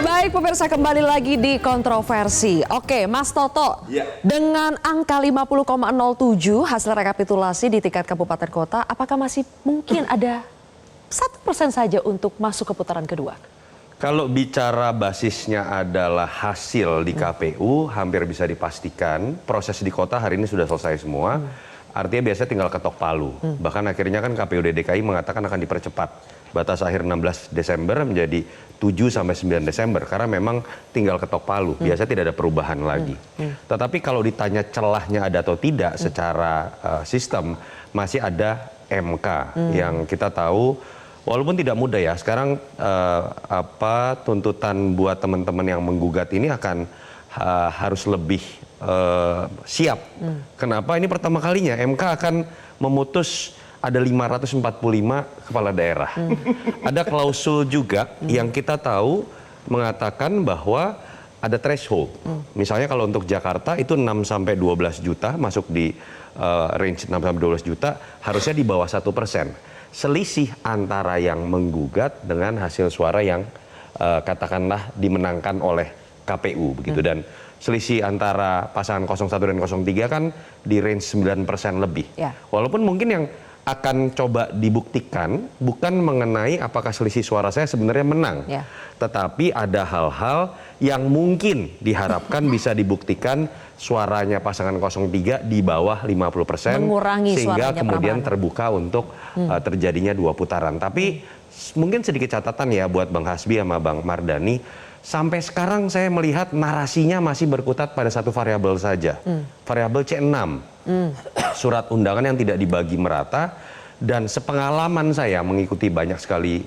Baik pemirsa, kembali lagi di kontroversi. Oke, Mas Toto, dengan angka 50,07 hasil rekapitulasi di tingkat kabupaten kota, apakah masih mungkin ada 1% saja untuk masuk ke putaran kedua? Kalau bicara basisnya adalah hasil di KPU, hampir bisa dipastikan proses di kota hari ini sudah selesai semua. Artinya biasanya tinggal ketok palu. Bahkan akhirnya kan KPUD DKI mengatakan akan dipercepat. Batas akhir 16 Desember menjadi 7 sampai 9 Desember karena memang tinggal ketok palu. Biasanya tidak ada perubahan lagi. Tetapi kalau ditanya celahnya ada atau tidak secara sistem, masih ada MK yang kita tahu walaupun tidak mudah ya. Sekarang tuntutan buat teman-teman yang menggugat ini akan harus lebih siap. Kenapa? Ini pertama kalinya MK akan memutus ada 545 kepala daerah. Ada klausul juga yang kita tahu mengatakan bahwa ada threshold. Misalnya kalau untuk Jakarta itu 6 sampai 12 juta masuk di range 6 sampai 12 juta harusnya di bawah 1%. Selisih antara yang menggugat dengan hasil suara yang katakanlah dimenangkan oleh KPU begitu, dan selisih antara pasangan 01 dan 03 kan di range 9% lebih. Walaupun mungkin yang akan coba dibuktikan bukan mengenai apakah selisih suara saya sebenarnya menang, tetapi ada hal-hal yang mungkin diharapkan bisa dibuktikan suaranya pasangan 03 di bawah 50%, mengurangi sehingga suaranya kemudian Prabowo terbuka untuk terjadinya 2 putaran. Tapi mungkin sedikit catatan ya buat Bang Hasbi sama Bang Mardhani, sampai sekarang saya melihat narasinya masih berkutat pada satu variabel saja, variabel C6. Surat undangan yang tidak dibagi merata, dan sepengalaman saya mengikuti banyak sekali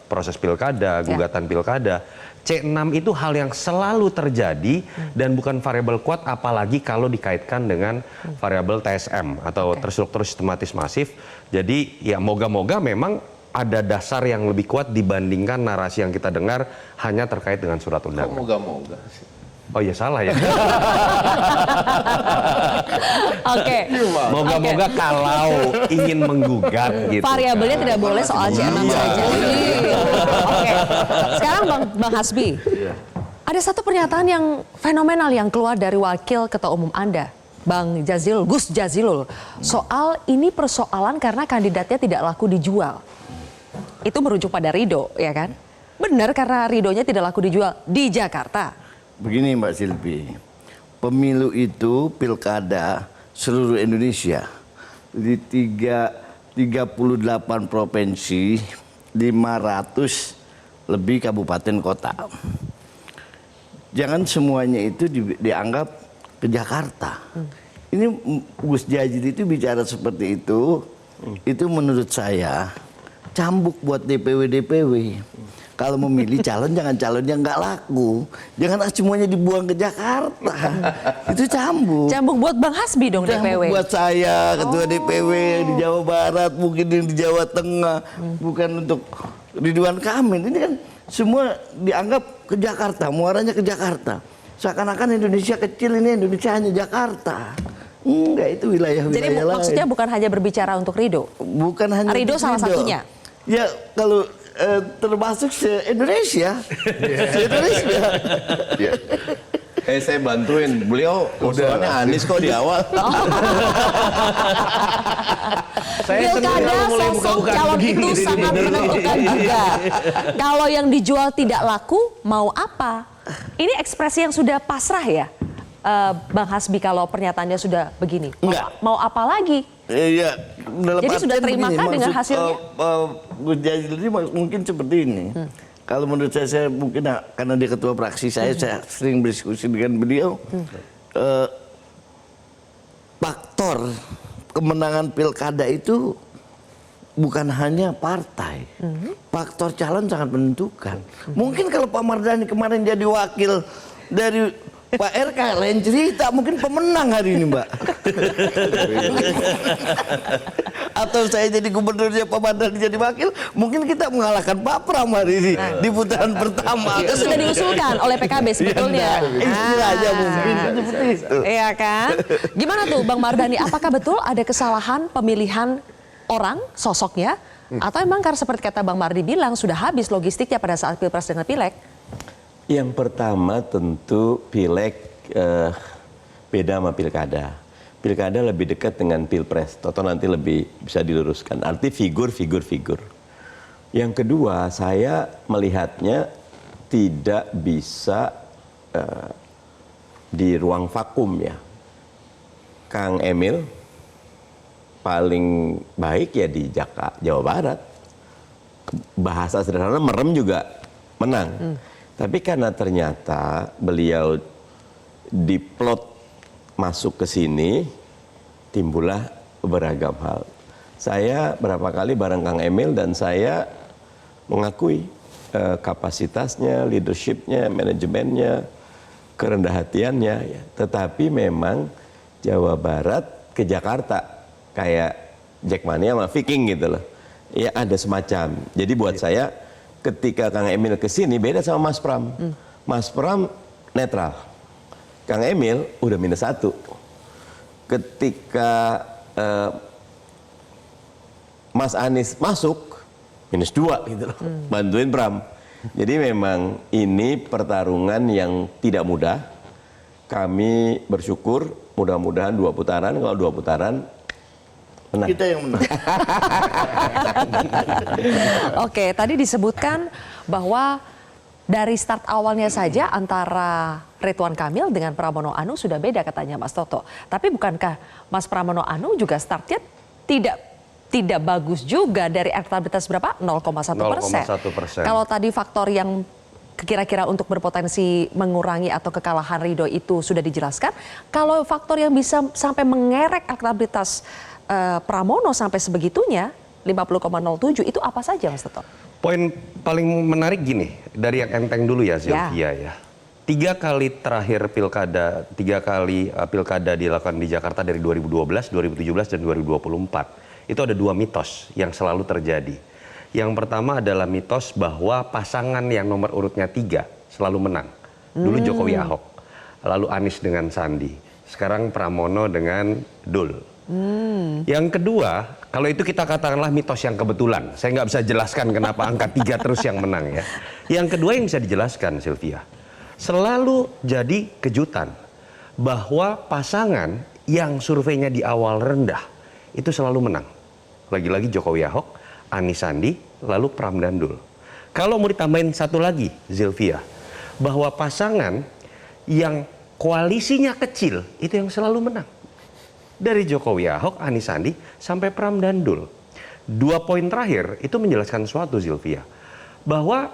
proses pilkada, gugatan pilkada, C6 itu hal yang selalu terjadi dan bukan variabel kuat, apalagi kalau dikaitkan dengan variabel TSM atau terstruktur sistematis masif. Jadi ya moga-moga memang ada dasar yang lebih kuat dibandingkan narasi yang kita dengar hanya terkait dengan surat undangan. Kok moga-moga sih? Oh ya salah ya. Oke. Moga-moga kalau ingin menggugat gitu. Variabelnya tidak boleh soal C6 saja. Oke. Sekarang Bang Hasbi, ada satu pernyataan yang fenomenal yang keluar dari wakil ketua umum Anda, Bang Jazilul, Gus Jazilul, soal ini persoalan karena kandidatnya tidak laku dijual. Itu merujuk pada Ridho, ya kan? Benar karena Ridhonya tidak laku dijual di Jakarta. Begini Mbak Silvi, pemilu itu pilkada seluruh Indonesia di 38 provinsi, 500 lebih kabupaten kota. Jangan semuanya itu dianggap ke Jakarta. Ini Gus Jazil itu bicara seperti itu menurut saya cambuk buat DPW-DPW. Kalau memilih calon, jangan calon yang nggak laku. Jangan semuanya dibuang ke Jakarta. Itu cambuk. Cambuk buat Bang Hasbi dong cambuk DPW. Buat saya, ketua DPW di Jawa Barat, mungkin yang di Jawa Tengah. Bukan untuk Ridwan Kamil. Ini kan semua dianggap ke Jakarta, muaranya ke Jakarta. Seakan-akan Indonesia kecil, ini Indonesia hanya Jakarta. Enggak, itu wilayah-wilayah lain. Jadi maksudnya bukan hanya berbicara untuk Ridho? Bukan hanya Ridho salah satunya? Ya, kalau termasuk se-Indonesia. Se-Indonesia. Saya bantuin, beliau usulannya Anies kok di awal. Pilkada sosok calon itu sangat menentukan juga. Kalau yang dijual tidak laku, mau apa? Ini ekspresi yang sudah pasrah ya, Bang Hasbi, kalau pernyataannya sudah begini. Mau apa lagi? Iya, jadi sudah terimakah dengan hasilnya? Gus Jazil ini mungkin seperti ini. Kalau menurut saya mungkin karena dia ketua fraksi saya sering berdiskusi dengan beliau. Faktor kemenangan pilkada itu bukan hanya partai. Faktor calon sangat menentukan. Mungkin kalau Pak Mardhani kemarin jadi wakil dari Pak RK lain cerita, mungkin pemenang hari ini Mbak. Atau saya jadi gubernurnya Pak Mardhani jadi wakil, mungkin kita mengalahkan Pak Pram hari ini di putaran pertama. Itu sudah diusulkan oleh PKB sebetulnya. Istilahnya mungkin seperti itu. Iya kan? Gimana tuh Bang Mardhani, apakah betul ada kesalahan pemilihan orang, sosoknya, Atau emang karena seperti kata Bang Mardi bilang sudah habis logistiknya pada saat Pilpres dengan Pileg? Yang pertama tentu Pileg beda sama Pilkada. Pilkada lebih dekat dengan Pilpres, atau nanti lebih bisa diluruskan. Arti figur. Yang kedua, saya melihatnya tidak bisa di ruang vakum ya. Kang Emil paling baik ya di Jawa Barat. Bahasa sederhana merem juga menang. Tapi karena ternyata beliau diplot masuk ke sini, timbullah beragam hal. Saya berapa kali bareng Kang Emil dan saya mengakui kapasitasnya, leadershipnya, manajemennya, kerendah hatiannya. Ya. Tetapi memang Jawa Barat ke Jakarta kayak Jackmania sama Viking gitu loh. Ya ada semacam. Jadi buat saya ketika Kang Emil ke sini beda sama Mas Pram. Mas Pram netral. Kang Emil udah -1. Ketika Mas Anies masuk -2 gitu loh, bantuin Pram. Jadi memang ini pertarungan yang tidak mudah. Kami bersyukur mudah-mudahan 2 putaran, kalau 2 putaran menang. Kita yang menang. Oke, tadi disebutkan bahwa dari start awalnya saja antara Ridwan Kamil dengan Pramono Anung sudah beda katanya Mas Toto. Tapi bukankah Mas Pramono Anung juga startnya tidak bagus juga dari elektabilitas berapa? 0,1%. Kalau tadi faktor yang kira-kira untuk berpotensi mengurangi atau kekalahan Ridho itu sudah dijelaskan. Kalau faktor yang bisa sampai mengerek elektabilitas Pramono sampai sebegitunya 50,07 itu apa saja Mas Toto? Poin paling menarik gini, dari yang enteng dulu ya Sylvia ya. 3 kali terakhir pilkada, 3 kali pilkada dilakukan di Jakarta dari 2012, 2017 dan 2024. Itu ada 2 mitos yang selalu terjadi. Yang pertama adalah mitos bahwa pasangan yang nomor urutnya 3 selalu menang. Dulu Jokowi Ahok, lalu Anies dengan Sandi, sekarang Pramono dengan Dul. Yang kedua, kalau itu kita katakanlah mitos yang kebetulan. Saya nggak bisa jelaskan kenapa angka 3 terus yang menang ya. Yang kedua yang bisa dijelaskan Sylvia, selalu jadi kejutan bahwa pasangan yang surveinya di awal rendah itu selalu menang. Lagi-lagi Jokowi Ahok, Anies Sandi, lalu Pram dan Dul. Kalau mau ditambahin satu lagi, Sylvia, bahwa pasangan yang koalisinya kecil itu yang selalu menang. Dari Jokowi Ahok, Anies Sandi, sampai Pram dan Dul. 2 poin terakhir itu menjelaskan suatu, Sylvia, bahwa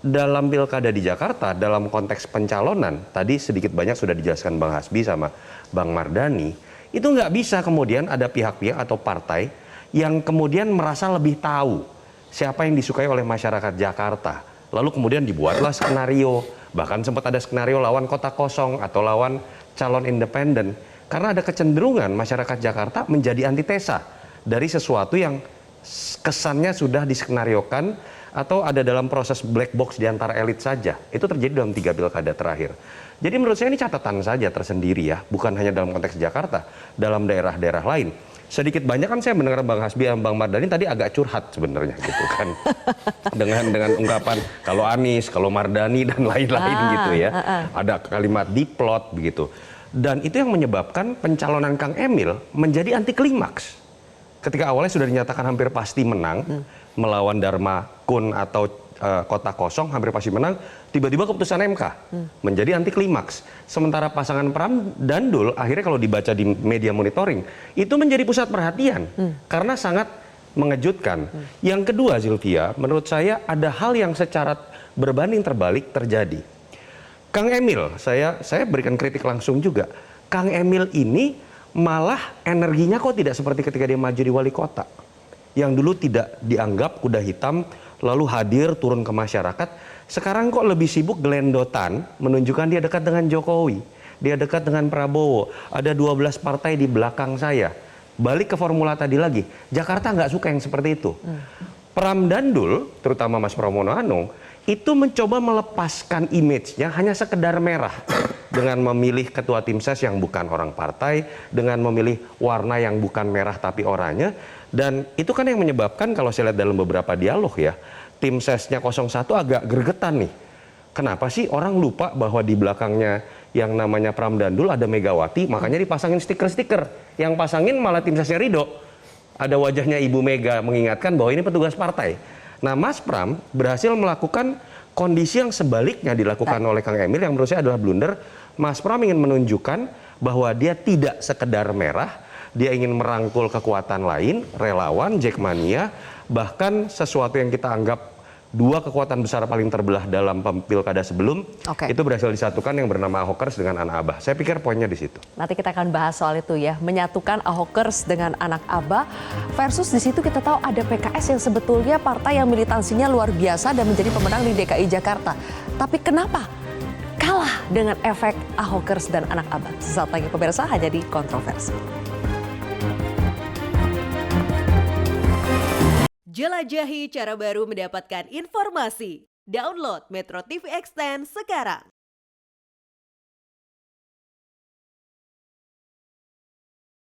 dalam pilkada di Jakarta, dalam konteks pencalonan, tadi sedikit banyak sudah dijelaskan Bang Hasbi sama Bang Mardani, itu nggak bisa kemudian ada pihak-pihak atau partai yang kemudian merasa lebih tahu siapa yang disukai oleh masyarakat Jakarta. Lalu kemudian dibuatlah skenario, bahkan sempat ada skenario lawan kota kosong atau lawan calon independen. Karena ada kecenderungan masyarakat Jakarta menjadi antitesa dari sesuatu yang kesannya sudah diskenariokan atau ada dalam proses black box di antara elit saja. Itu terjadi dalam 3 pilkada terakhir. Jadi menurut saya ini catatan saja tersendiri ya, bukan hanya dalam konteks Jakarta, dalam daerah-daerah lain. Sedikit banyak kan saya mendengar Bang Hasbi dan Bang Mardani tadi agak curhat sebenarnya gitu kan. dengan ungkapan kalau Anies, kalau Mardani dan lain-lain gitu ya. Ada kalimat diplot begitu. Dan itu yang menyebabkan pencalonan Kang Emil menjadi anti klimaks. Ketika awalnya sudah dinyatakan hampir pasti menang melawan Dharma Kun atau kota kosong hampir pasti menang, tiba-tiba keputusan MK menjadi anti klimaks. Sementara pasangan Pram dan Dul akhirnya kalau dibaca di media monitoring itu menjadi pusat perhatian karena sangat mengejutkan. Yang kedua, Sylvia, menurut saya ada hal yang secara berbanding terbalik terjadi. Kang Emil, saya berikan kritik langsung juga. Kang Emil ini malah energinya kok tidak seperti ketika dia maju di wali kota. Yang dulu tidak dianggap kuda hitam, lalu hadir turun ke masyarakat. Sekarang kok lebih sibuk gelendotan, menunjukkan dia dekat dengan Jokowi. Dia dekat dengan Prabowo. Ada 12 partai di belakang saya. Balik ke formula tadi lagi, Jakarta nggak suka yang seperti itu. Pram dan Dul, terutama Mas Pramono Anung, itu mencoba melepaskan image-nya hanya sekedar merah dengan memilih ketua tim ses yang bukan orang partai, dengan memilih warna yang bukan merah tapi oranye, Dan itu kan yang menyebabkan kalau saya lihat dalam beberapa dialog ya, tim sesnya 01 agak gregetan nih. Kenapa sih orang lupa bahwa di belakangnya yang namanya Pram Dandul ada Megawati, makanya dipasangin stiker-stiker. Yang pasangin malah tim sesnya Ridho. Ada wajahnya Ibu Mega mengingatkan bahwa ini petugas partai. Nah, Mas Pram berhasil melakukan kondisi yang sebaliknya dilakukan oleh Kang Emil yang menurut saya adalah blunder. Mas Pram ingin menunjukkan bahwa dia tidak sekedar merah, dia ingin merangkul kekuatan lain, relawan, Jackmania, bahkan sesuatu yang kita anggap dua kekuatan besar paling terbelah dalam pilkada sebelum, itu berhasil disatukan yang bernama Ahokers dengan Anak Abah. Saya pikir poinnya di situ. Nanti kita akan bahas soal itu ya, menyatukan Ahokers dengan Anak Abah versus di situ kita tahu ada PKS yang sebetulnya partai yang militansinya luar biasa dan menjadi pemenang di DKI Jakarta. Tapi kenapa kalah dengan efek Ahokers dan Anak Abah? Sesaat lagi pemirsa, hanya di Kontroversi. Jelajahi cara baru mendapatkan informasi. Download Metro TV Extend sekarang.